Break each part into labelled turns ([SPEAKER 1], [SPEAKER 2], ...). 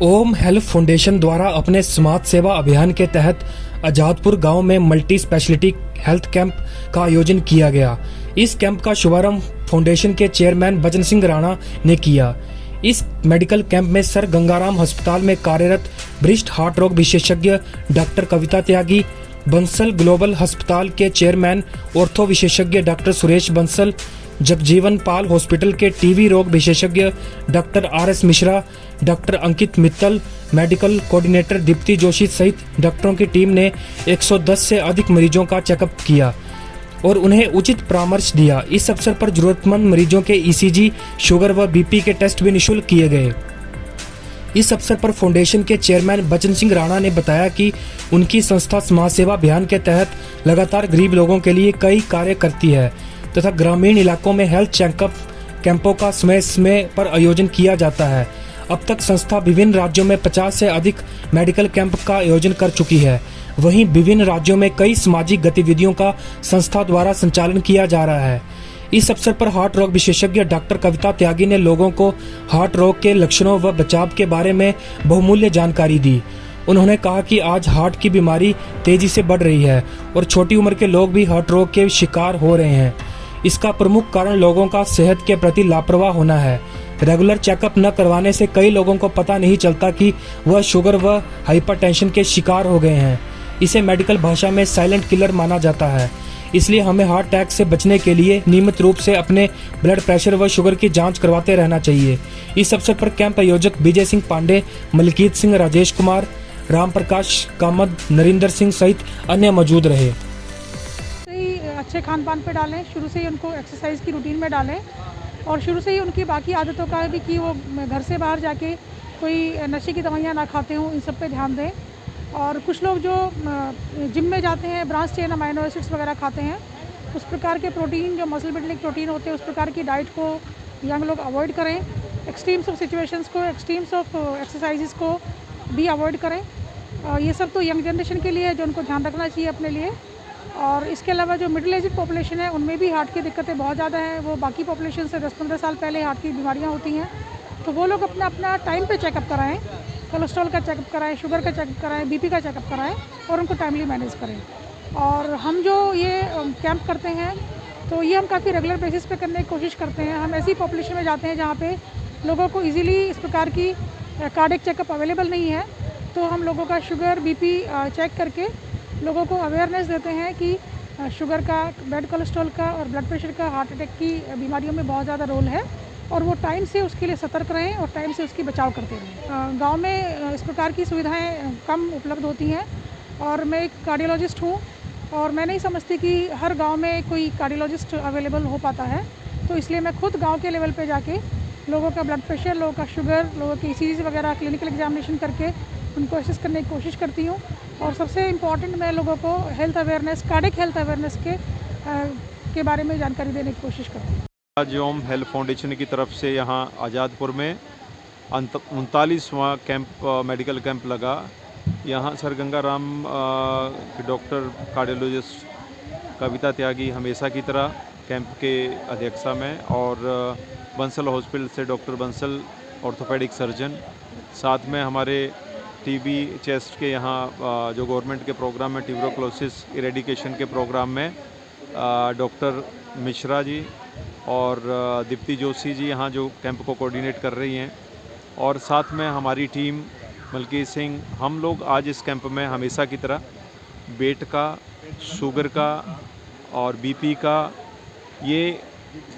[SPEAKER 1] ओम health foundation द्वारा अपने समाज सेवा अभियान के तहत आजादपुर गांव में मल्टी स्पेशलिटी हेल्थ कैंप का आयोजन किया गया। इस कैंप का शुभारंभ फाउंडेशन के चेयरमैन बचन सिंह राणा ने किया। इस मेडिकल कैंप में सर गंगाराम अस्पताल में कार्यरत वरिष्ठ हार्ट रोग विशेषज्ञ डॉक्टर कविता त्यागी, बंसल ग्लोबल अस्पताल के चेयरमैन ऑर्थो विशेषज्ञ डॉक्टर सुरेश बंसल, जगजीवन पाल हॉस्पिटल के टीबी रोग विशेषज्ञ डॉक्टर आर.एस. मिश्रा, डॉक्टर अंकित मित्तल, मेडिकल कोऑर्डिनेटर दीप्ति जोशी सहित डॉक्टरों की टीम ने 110 से अधिक मरीजों का चेकअप किया और उन्हें उचित परामर्श दिया। इस अवसर पर जरूरतमंद मरीजों के ईसीजी, शुगर व बीपी के टेस्ट भी निःशुल्क किए गए। इस अवसर पर फाउंडेशन के चेयरमैन बचन सिंह राणा ने बताया कि उनकी संस्था समाज सेवा अभियान के तहत लगातार गरीब लोगों के लिए कई कार्य करती है तथा ग्रामीण इलाकों में हेल्थ चेकअप कैंपों का समय समय पर आयोजन किया जाता है। अब तक संस्था विभिन्न राज्यों में 50 से अधिक मेडिकल कैंप का आयोजन कर चुकी है। वहीं विभिन्न राज्यों में कई सामाजिक गतिविधियों का संस्था द्वारा संचालन किया जा रहा है। इस अवसर पर हार्ट रोग विशेषज्ञ डॉक्टर कविता त्यागी ने लोगों को हार्ट रोग के लक्षणों व बचाव के बारे में बहुमूल्य जानकारी दी। उन्होंने कहा कि आज हार्ट की बीमारी तेजी से बढ़ रही है और छोटी उम्र के लोग भी हार्ट रोग के शिकार हो रहे हैं। इसका प्रमुख कारण लोगों का सेहत के प्रति लापरवाह होना है। रेगुलर चेकअप न करवाने से कई लोगों को पता नहीं चलता कि वह शुगर व हाइपरटेंशन के शिकार हो गए हैं। इसे मेडिकल भाषा में साइलेंट किलर माना जाता है। इसलिए हमें हार्ट अटैक से बचने के लिए नियमित रूप से अपने ब्लड प्रेशर व शुगर की जांच करवाते रहना चाहिए। इस अवसर पर कैंप आयोजक विजय सिंह पांडे, मलकीत सिंह, राजेश कुमार, राम प्रकाश कामत, नरेंद्र सिंह सहित अन्य मौजूद रहे।
[SPEAKER 2] अच्छे खान पान पे डालें, शुरू से ही उनको एक्सरसाइज की रूटीन में डालें और शुरू से ही उनकी बाकी आदतों का भी कि वो घर से बाहर जाके कोई नशे की दवाइयाँ ना खाते हों, इन सब पे ध्यान दें। और कुछ लोग जो जिम में जाते हैं ब्रांच चेन अमाइनो एसिड्स वगैरह खाते हैं, उस प्रकार के प्रोटीन जो मसल बिल्डिंग प्रोटीन होते हैं उस प्रकार की डाइट को यंग लोग अवॉइड करें। एक्सट्रीम्स ऑफ सिचुएशंस को, एक्सट्रीम्स ऑफ एक्सरसाइजेस को भी अवॉइड करें। ये सब तो यंग जनरेशन के लिए है जो उनको ध्यान रखना चाहिए अपने लिए। और इसके अलावा जो मिडिल एज पॉपुलेशन है उनमें भी हार्ट की दिक्कतें बहुत ज़्यादा हैं। वो बाकी पॉपुलेशन से 10-15 साल पहले हार्ट की बीमारियां होती हैं, तो वो लोग अपना टाइम पे चेकअप कराएं, कोलेस्ट्रॉल का चेकअप कराएं, शुगर का चेकअप कराएं, बीपी का चेकअप कराएं और उनको टाइमली मैनेज करें। और हम जो ये कैंप करते हैं तो ये हम काफ़ी रेगुलर बेसिस पे करने की कोशिश करते हैं। हम ऐसी पॉपुलेशन में जाते हैं जहाँ पे लोगों को ईज़िली इस प्रकार की कार्डियक चेकअप अवेलेबल नहीं है, तो हम लोगों का शुगर बीपी चेक करके लोगों को अवेयरनेस देते हैं कि शुगर का, ब्लड कोलेस्ट्रॉल का और ब्लड प्रेशर का, हार्ट अटैक की बीमारियों में बहुत ज़्यादा रोल है और वो टाइम से उसके लिए सतर्क रहें और टाइम से उसकी बचाव करते रहें। गांव में इस प्रकार की सुविधाएं कम उपलब्ध होती हैं और मैं एक कार्डियोलॉजिस्ट हूं और मैं नहीं समझती कि हर गांव में कोई कार्डियोलॉजिस्ट अवेलेबल हो पाता है, तो इसलिए मैं खुद गाँव के लेवल पर जाके लोगों का ब्लड प्रेशर, लोगों का शुगर, लोगों की ईसीजी वगैरह क्लिनिकल एग्जामिनेशन करके उनको असिस्ट करने की कोशिश करती हूँ। और सबसे इम्पॉर्टेंट मैं लोगों को health awareness, cardiac health awareness के बारे में जानकारी देने की कोशिश करती हूँ।
[SPEAKER 3] आज ओम हेल्थ फाउंडेशन की तरफ से यहाँ आज़ादपुर में 39वां कैंप, मेडिकल कैंप लगा। यहाँ सर गंगाराम डॉक्टर कार्डियोलॉजिस्ट कविता त्यागी हमेशा की तरह कैंप के अध्यक्षता में, और बंसल हॉस्पिटल से डॉक्टर बंसल ऑर्थोपेडिक सर्जन, साथ में हमारे टीबी चेस्ट के यहाँ जो गवर्नमेंट के प्रोग्राम में ट्यूबरकुलोसिस इरेडिकेशन के प्रोग्राम में डॉक्टर मिश्रा जी और दीप्ति जोशी जी यहाँ जो कैंप को कोऑर्डिनेट कर रही हैं, और साथ में हमारी टीम मलकीत सिंह। हम लोग आज इस कैंप में हमेशा की तरह वेट का, शुगर का और बीपी का ये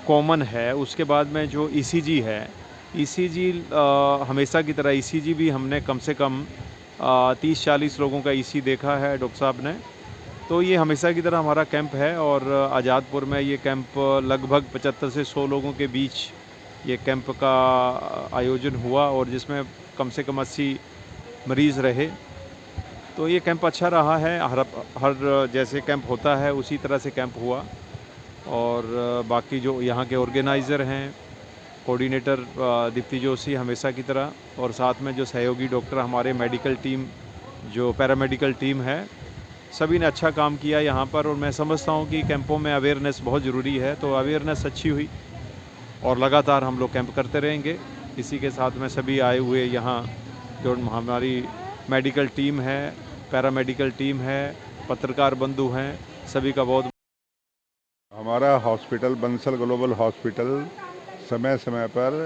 [SPEAKER 3] कॉमन है। उसके बाद में जो ईसीजी है, ईसीजी हमेशा की तरह ईसीजी भी हमने कम से कम 30-40 लोगों का ईसी देखा है डॉक्टर साहब ने। तो ये हमेशा की तरह हमारा कैंप है और आज़ादपुर में ये कैंप लगभग 75 से 100 लोगों के बीच ये कैंप का आयोजन हुआ और जिसमें कम से कम 80 मरीज़ रहे। तो ये कैंप अच्छा रहा है। हर जैसे कैंप होता है उसी तरह से कैंप हुआ। और बाकी जो यहाँ के ऑर्गेनाइज़र हैं, कोऑर्डिनेटर दीप्ति जोशी हमेशा की तरह, और साथ में जो सहयोगी डॉक्टर हमारे मेडिकल टीम, जो पैरामेडिकल टीम है, सभी ने अच्छा काम किया यहाँ पर। और मैं समझता हूँ कि कैंपों में अवेयरनेस बहुत ज़रूरी है, तो अवेयरनेस अच्छी हुई और लगातार हम लोग कैंप करते रहेंगे। इसी के साथ में सभी आए हुए यहाँ जो हमारी मेडिकल टीम है, पैरामेडिकल टीम है, पत्रकार बंधु हैं, सभी का बहुत।
[SPEAKER 4] हमारा हॉस्पिटल बंसल ग्लोबल हॉस्पिटल समय समय पर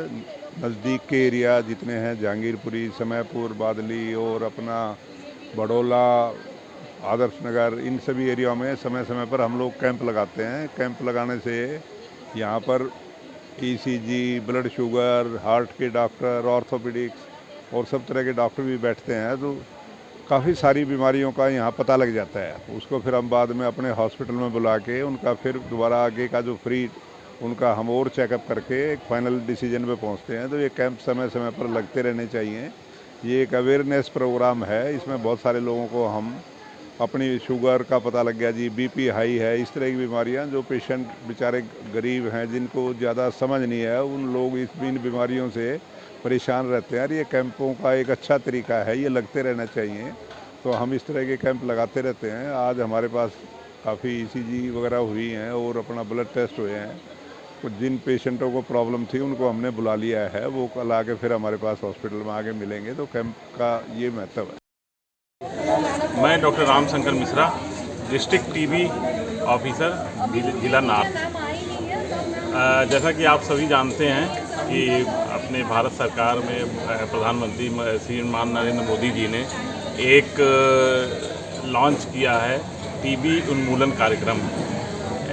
[SPEAKER 4] नज़दीक के एरिया जितने हैं, जहांगीरपुरी, समयपुर, बादली और अपना बड़ोला, आदर्श नगर, इन सभी एरिया में समय समय पर हम लोग कैंप लगाते हैं। कैंप लगाने से यहाँ पर ECG, ब्लड शुगर, हार्ट के डॉक्टर, ऑर्थोपेडिक्स और सब तरह के डॉक्टर भी बैठते हैं, तो काफ़ी सारी बीमारियों का यहाँ पता लग जाता है। उसको फिर हम बाद में अपने हॉस्पिटल में बुला के उनका फिर दोबारा आगे का जो फ्री उनका हम और चेकअप करके एक फाइनल डिसीजन पे पहुँचते हैं। तो ये कैंप समय समय पर लगते रहने चाहिए। ये एक अवेयरनेस प्रोग्राम है, इसमें बहुत सारे लोगों को हम अपनी शुगर का पता लग गया जी, BP हाई है, इस तरह की बीमारियां जो पेशेंट बेचारे गरीब हैं जिनको ज़्यादा समझ नहीं है, उन लोग इन बीमारियों से परेशान रहते हैं। ये कैंपों का एक अच्छा तरीका है, ये लगते रहना चाहिए। तो हम इस तरह के कैंप लगाते रहते हैं। आज हमारे पास काफ़ी ECG वगैरह हुई हैं और अपना ब्लड टेस्ट हुए हैं। कुछ जिन पेशेंटों को प्रॉब्लम थी उनको हमने बुला लिया है, वो कल आके फिर हमारे पास हॉस्पिटल में आके मिलेंगे। तो कैंप का ये महत्व है।
[SPEAKER 5] मैं doctor Ramshankar Mishra, district TB officer, जिला नॉर्थ। जैसा कि आप सभी जानते हैं कि अपने भारत सरकार में प्रधानमंत्री श्रीमान नरेंद्र मोदी जी ने एक लॉन्च किया है TB उन्मूलन कार्यक्रम,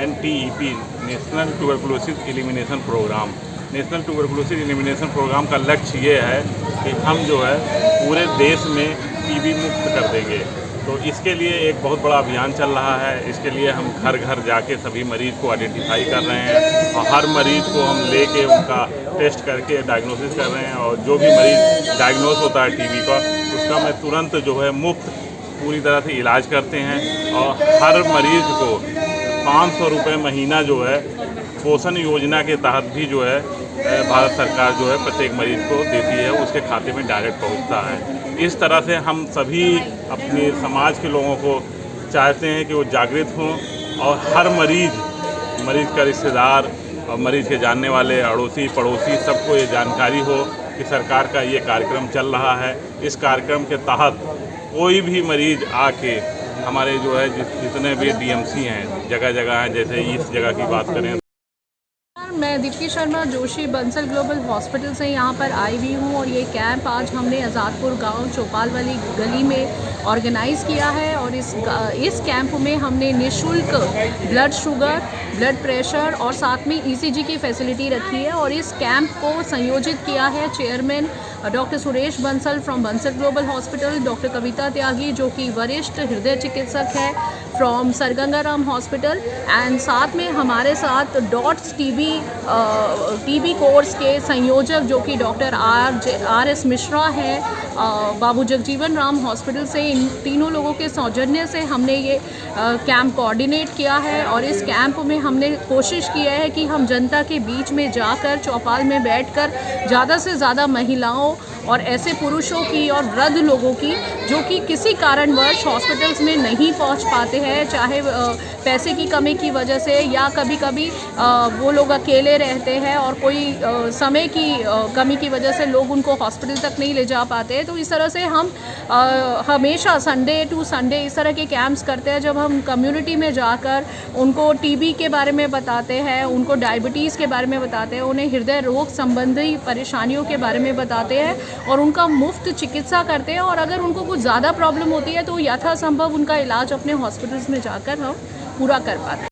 [SPEAKER 5] NTEP, national tuberculosis elimination programme. National tuberculosis elimination programme का लक्ष्य ये है कि हम जो है पूरे देश में TB मुक्त कर देंगे। तो इसके लिए एक बहुत बड़ा अभियान चल रहा है। इसके लिए हम घर घर जाके सभी मरीज़ को आइडेंटिफाई कर रहे हैं और हर मरीज़ को हम लेके उनका टेस्ट करके डायग्नोसिस कर रहे हैं। और जो भी मरीज़ डायग्नोस होता है TB का, उसका मैं तुरंत जो है मुफ्त पूरी तरह से इलाज करते हैं। और हर मरीज़ को 500 रुपये महीना जो है पोषण योजना के तहत भी जो है भारत सरकार जो है प्रत्येक मरीज़ को देती है, उसके खाते में डायरेक्ट पहुंचता है। इस तरह से हम सभी अपने समाज के लोगों को चाहते हैं कि वो जागृत हों और हर मरीज़ का रिश्तेदार और मरीज़ के जानने वाले अड़ोसी पड़ोसी सबको ये जानकारी हो कि सरकार का ये कार्यक्रम चल रहा है। इस कार्यक्रम के तहत कोई भी मरीज़ आके हमारे जो है जितने भी DMC हैं जगह जगह हैं, जैसे इस जगह की बात करें।
[SPEAKER 6] मैं दीप्ति शर्मा जोशी बंसल ग्लोबल हॉस्पिटल से यहाँ पर आई हुई हूँ और ये कैंप आज हमने आज़ादपुर गांव चौपाल वाली गली में ऑर्गेनाइज़ किया है। और इस कैंप में हमने निःशुल्क ब्लड शुगर, ब्लड प्रेशर और साथ में ECG की फैसिलिटी रखी है। और इस कैंप को संयोजित किया है chairman doctor Suresh Bansal from Bansal global hospital, doctor Kavita Tyagi जो कि वरिष्ठ हृदय चिकित्सक है फ्रॉम सरगंगाराम हॉस्पिटल, एंड साथ में हमारे साथ डॉट्स TB कोर्स के संयोजक जो कि डॉक्टर RS मिश्रा हैं बाबू जगजीवन राम हॉस्पिटल से। इन तीनों लोगों के सौजन्य से हमने ये कैंप कोऑर्डिनेट किया है। और इस कैंप में हमने कोशिश किया है कि हम जनता के बीच में जाकर चौपाल में बैठकर ज़्यादा से ज़्यादा महिलाओं और ऐसे पुरुषों की और वृद्ध लोगों की जो कि किसी कारणवश हॉस्पिटल्स में नहीं पहुंच पाते हैं, चाहे पैसे की कमी की वजह से या कभी कभी वो लोग अकेले रहते हैं और कोई समय की कमी की वजह से लोग उनको हॉस्पिटल तक नहीं ले जा पाते हैं। तो इस तरह से हम हमेशा संडे टू संडे इस तरह के कैंप्स करते हैं, जब हम कम्युनिटी में जाकर उनको TB के बारे में बताते हैं, उनको डायबिटीज़ के बारे में बताते हैं, उन्हें हृदय रोग संबंधी परेशानियों के बारे में बताते हैं और उनका मुफ्त चिकित्सा करते हैं। और अगर उनको कुछ ज़्यादा प्रॉब्लम होती है तो यथासंभव उनका इलाज अपने हॉस्पिटल्स में जाकर हम पूरा कर पाते हैं।